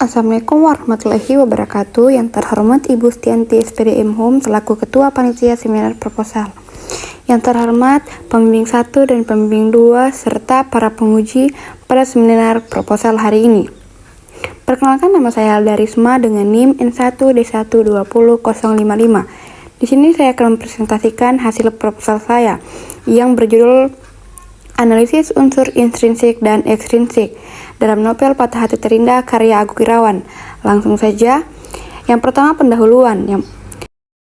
Assalamualaikum warahmatullahi wabarakatuh. Yang terhormat Ibu Stianti SPDM Home selaku Ketua Panitia Seminar Proposal. Yang terhormat Pembimbing 1 dan Pembimbing 2 serta para penguji pada seminar proposal hari ini. Perkenalkan, nama saya Alda Risma dengan NIM N1D1200055. Di sini saya akan mempresentasikan hasil proposal saya yang berjudul Analisis Unsur Intrinsik dan Ekstrinsik dalam novel Patah Hati Terindah karya Agus Irawan. Langsung saja. Yang pertama, pendahuluan. Yang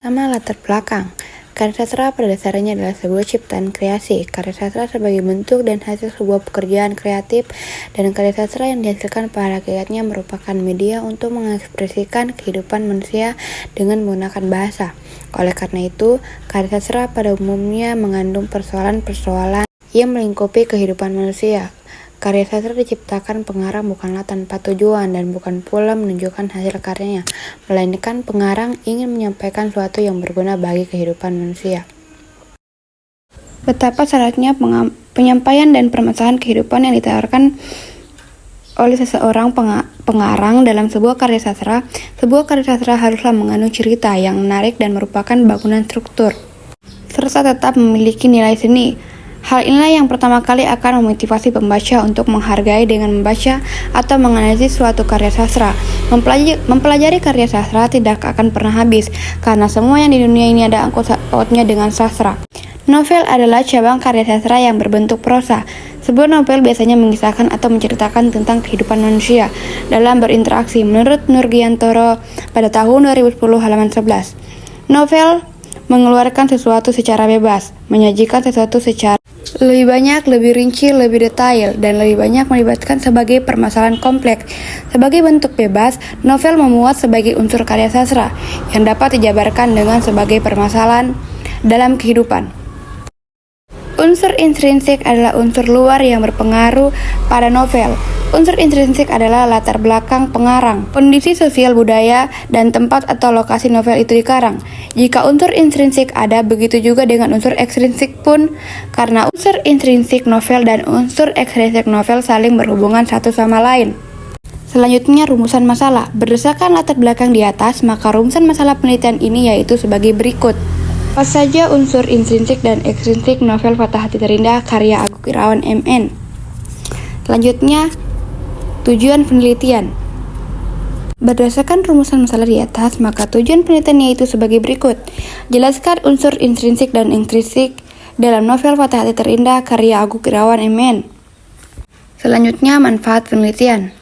pertama, latar belakang. Karya sastra pada dasarnya adalah sebuah ciptaan kreasi. Karya sastra sebagai bentuk dan hasil sebuah pekerjaan kreatif, dan karya sastra yang dihasilkan pada hakikatnya merupakan media untuk mengekspresikan kehidupan manusia dengan menggunakan bahasa. Oleh karena itu, karya sastra pada umumnya mengandung persoalan-persoalan yang melingkupi kehidupan manusia. Karya sastra diciptakan pengarang bukanlah tanpa tujuan dan bukan pula menunjukkan hasil karyanya, melainkan pengarang ingin menyampaikan sesuatu yang berguna bagi kehidupan manusia. Betapa syaratnya penyampaian dan permasalahan kehidupan yang ditawarkan oleh seseorang pengarang dalam sebuah karya sastra. Sebuah karya sastra haruslah mengandung cerita yang menarik dan merupakan bangunan struktur, serta tetap memiliki nilai seni. Hal inilah yang pertama kali akan memotivasi pembaca untuk menghargai dengan membaca atau menganalisis suatu karya sastra. Mempelajari karya sastra tidak akan pernah habis, karena semua yang di dunia ini ada angkut pautnya dengan sastra. Novel adalah cabang karya sastra yang berbentuk prosa. Sebuah novel biasanya mengisahkan atau menceritakan tentang kehidupan manusia dalam berinteraksi. Menurut Nurgiantoro pada tahun 2010 halaman 11, novel mengeluarkan sesuatu secara bebas, menyajikan sesuatu secara lebih banyak, lebih rinci, lebih detail, dan lebih banyak melibatkan sebagai permasalahan kompleks. Sebagai bentuk bebas, novel memuat sebagai unsur karya sastra yang dapat dijabarkan dengan sebagai permasalahan dalam kehidupan. Unsur intrinsik adalah unsur luar yang berpengaruh pada novel. Unsur intrinsik adalah latar belakang pengarang, kondisi sosial budaya, dan tempat atau lokasi novel itu dikarang. Jika unsur intrinsik ada, begitu juga dengan unsur ekstrinsik pun, karena unsur intrinsik novel dan unsur ekstrinsik novel saling berhubungan satu sama lain. Selanjutnya, rumusan masalah. Berdasarkan latar belakang di atas, maka rumusan masalah penelitian ini yaitu sebagai berikut. Apa saja unsur intrinsik dan ekstrinsik novel Patah Hati Terindah karya Agus Irawan MN? Selanjutnya, tujuan penelitian. Berdasarkan rumusan masalah di atas, maka tujuan penelitian yaitu sebagai berikut. Jelaskan unsur intrinsik dan ekstrinsik dalam novel Patah Hati Terindah karya Agus Irawan MN. Selanjutnya, manfaat penelitian.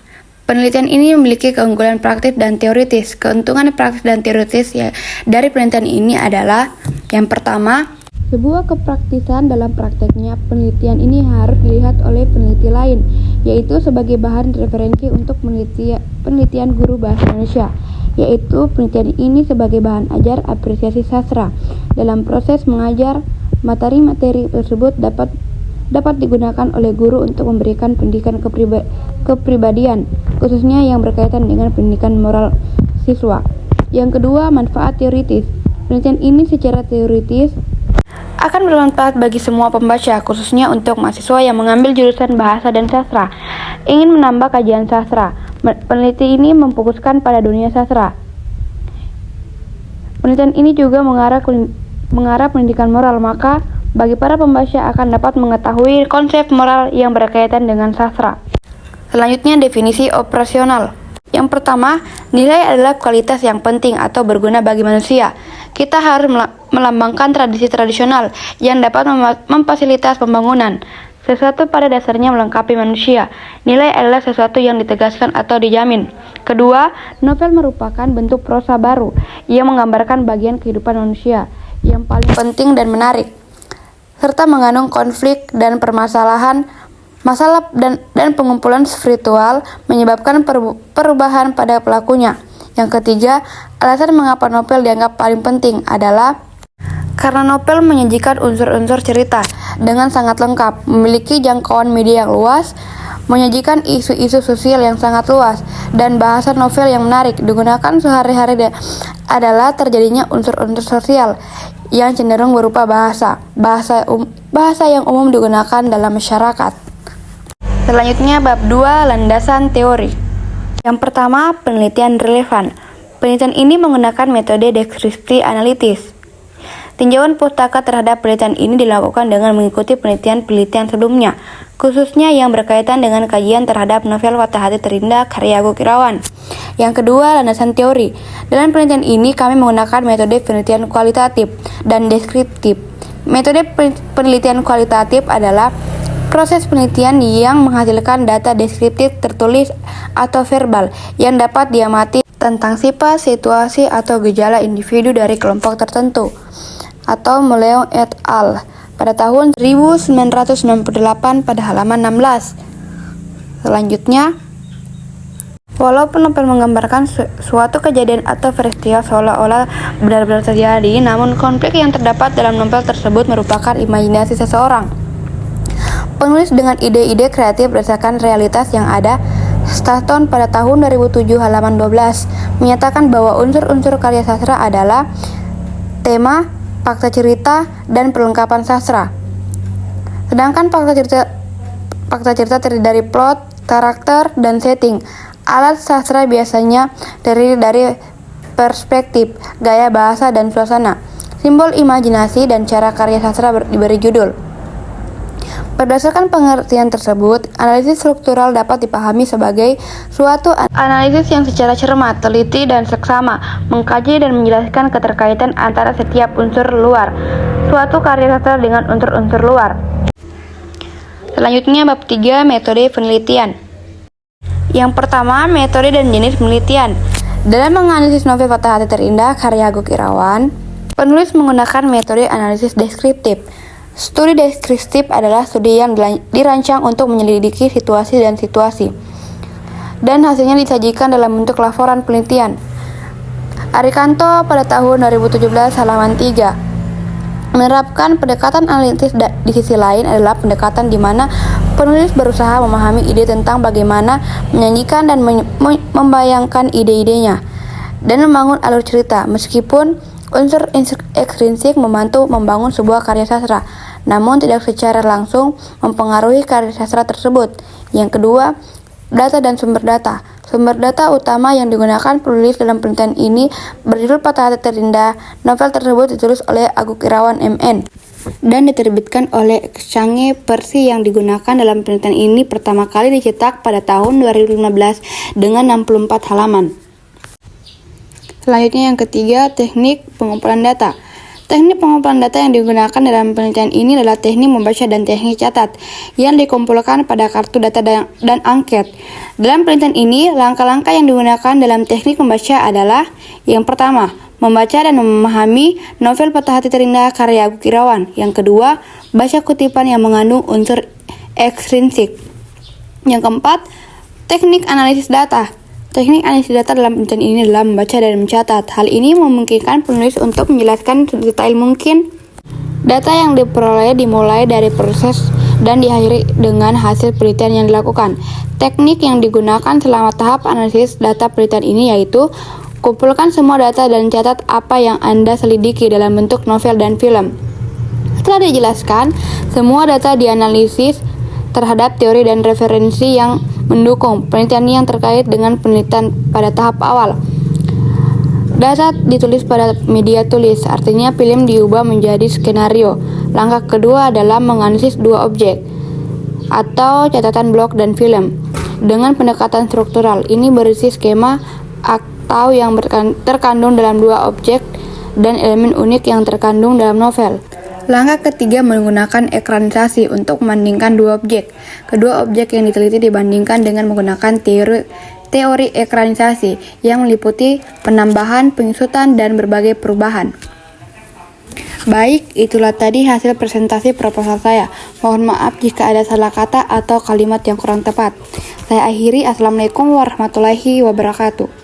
Penelitian ini memiliki keunggulan praktis dan teoritis. Keuntungan praktis dan teoritis dari penelitian ini adalah: yang pertama, sebuah kepraktisan dalam prakteknya. Penelitian ini harus dilihat oleh peneliti lain, yaitu sebagai bahan referensi untuk penelitian guru bahasa Indonesia, yaitu penelitian ini sebagai bahan ajar apresiasi sastra. Dalam proses mengajar, materi-materi tersebut dapat digunakan oleh guru untuk memberikan pendidikan kepribadian, khususnya yang berkaitan dengan pendidikan moral siswa. Yang kedua, manfaat teoritis. Penelitian ini secara teoritis akan bermanfaat bagi semua pembaca, khususnya untuk mahasiswa yang mengambil jurusan bahasa dan sastra, ingin menambah kajian sastra. Peneliti ini memfokuskan pada dunia sastra. Penelitian ini juga mengarah pendidikan moral, maka bagi para pembaca akan dapat mengetahui konsep moral yang berkaitan dengan sastra. Selanjutnya, definisi operasional. Yang pertama, nilai adalah kualitas yang penting atau berguna bagi manusia. Kita harus melambangkan tradisi tradisional yang dapat memfasilitas pembangunan. Sesuatu pada dasarnya melengkapi manusia. Nilai adalah sesuatu yang ditegaskan atau dijamin. Kedua, novel merupakan bentuk prosa baru yang menggambarkan bagian kehidupan manusia yang paling penting dan menarik, serta mengandung konflik dan permasalahan, masalah dan pengumpulan spiritual menyebabkan perubahan pada pelakunya. Yang ketiga, alasan mengapa novel dianggap paling penting adalah karena novel menyajikan unsur-unsur cerita dengan sangat lengkap, memiliki jangkauan media yang luas, menyajikan isu-isu sosial yang sangat luas, dan bahasa novel yang menarik digunakan sehari-hari adalah terjadinya unsur-unsur sosial yang cenderung berupa bahasa yang umum digunakan dalam masyarakat. Selanjutnya, bab 2, landasan teori. Yang pertama, penelitian relevan. Penelitian ini menggunakan metode deskripsi analitis. Tinjauan pustaka terhadap penelitian ini dilakukan dengan mengikuti penelitian-penelitian sebelumnya, khususnya yang berkaitan dengan kajian terhadap novel Patah Hati Terindah karya Agus Irawan. Yang kedua, landasan teori. Dalam penelitian ini kami menggunakan metode penelitian kualitatif dan deskriptif. Metode penelitian kualitatif adalah proses penelitian yang menghasilkan data deskriptif tertulis atau verbal yang dapat diamati tentang sifat, situasi, atau gejala individu dari kelompok tertentu. Atau Meleong et al. Pada tahun 1998 pada halaman 16. Selanjutnya, walaupun novel menggambarkan suatu kejadian atau peristiwa seolah-olah benar-benar terjadi, namun konflik yang terdapat dalam novel tersebut merupakan imajinasi seseorang. Penulis dengan ide-ide kreatif berdasarkan realitas yang ada. Staton pada tahun 2007 halaman 12 menyatakan bahwa unsur-unsur karya sastra adalah tema, fakta cerita, dan perlengkapan sastra. Sedangkan fakta cerita terdiri dari plot, karakter, dan setting. Alat sastra biasanya terdiri dari perspektif, gaya bahasa, dan suasana, simbol imajinasi, dan cara karya sastra diberi judul. Berdasarkan pengertian tersebut, analisis struktural dapat dipahami sebagai suatu analisis yang secara cermat, teliti, dan seksama mengkaji dan menjelaskan keterkaitan antara setiap unsur luar suatu karya sastra dengan unsur-unsur luar. Selanjutnya, bab 3, metode penelitian. Yang pertama, metode dan jenis penelitian. Dalam menganalisis novel Patah Hati Terindah karya Agus Irawan, penulis menggunakan metode analisis deskriptif. Studi deskriptif adalah studi yang dirancang untuk menyelidiki situasi dan hasilnya disajikan dalam bentuk laporan penelitian. Arikanto pada tahun 2017 halaman 3 menerapkan pendekatan analitis. Di sisi lain adalah pendekatan di mana penulis berusaha memahami ide tentang bagaimana menyanyikan dan membayangkan ide-idenya dan membangun alur cerita. Meskipun unsur ekstrinsik membantu membangun sebuah karya sastra, namun tidak secara langsung mempengaruhi karya sastra tersebut. Yang kedua, data dan sumber data. Sumber data utama yang digunakan penulis dalam penelitian ini berjudul Patah Hati Terindah. Novel tersebut ditulis oleh Agus Irawan MN dan diterbitkan oleh Exchange. Versi yang digunakan dalam penelitian ini pertama kali dicetak pada tahun 2015 dengan 64 halaman. Selanjutnya yang ketiga, teknik pengumpulan data. Teknik pengumpulan data yang digunakan dalam penelitian ini adalah teknik membaca dan teknik catat yang dikumpulkan pada kartu data dan angket. Dalam penelitian ini, langkah-langkah yang digunakan dalam teknik membaca adalah: yang pertama, membaca dan memahami novel Patah Hati Terindah karya Agus Irawan. Yang kedua, baca kutipan yang mengandung unsur ekstrinsik. Yang keempat, teknik analisis data. Teknik analisis data dalam penelitian ini adalah membaca dan mencatat. Hal ini memungkinkan penulis untuk menjelaskan sedetail mungkin. Data yang diperoleh dimulai dari proses dan diakhiri dengan hasil penelitian yang dilakukan. Teknik yang digunakan selama tahap analisis data penelitian ini yaitu: kumpulkan semua data dan catat apa yang Anda selidiki dalam bentuk novel dan film. Setelah dijelaskan, semua data dianalisis terhadap teori dan referensi yang mendukung penelitian yang terkait dengan penelitian pada tahap awal. Data ditulis pada media tulis, artinya film diubah menjadi skenario. Langkah kedua adalah menganalisis dua objek atau catatan blok dan film dengan pendekatan struktural. Ini berisi skema atau yang terkandung dalam dua objek dan elemen unik yang terkandung dalam novel. Langkah ketiga menggunakan ekranisasi untuk membandingkan dua objek. Kedua objek yang diteliti dibandingkan dengan menggunakan teori ekranisasi yang meliputi penambahan, penyusutan, dan berbagai perubahan. Baik, itulah tadi hasil presentasi proposal saya. Mohon maaf jika ada salah kata atau kalimat yang kurang tepat. Saya akhiri. Assalamualaikum warahmatullahi wabarakatuh.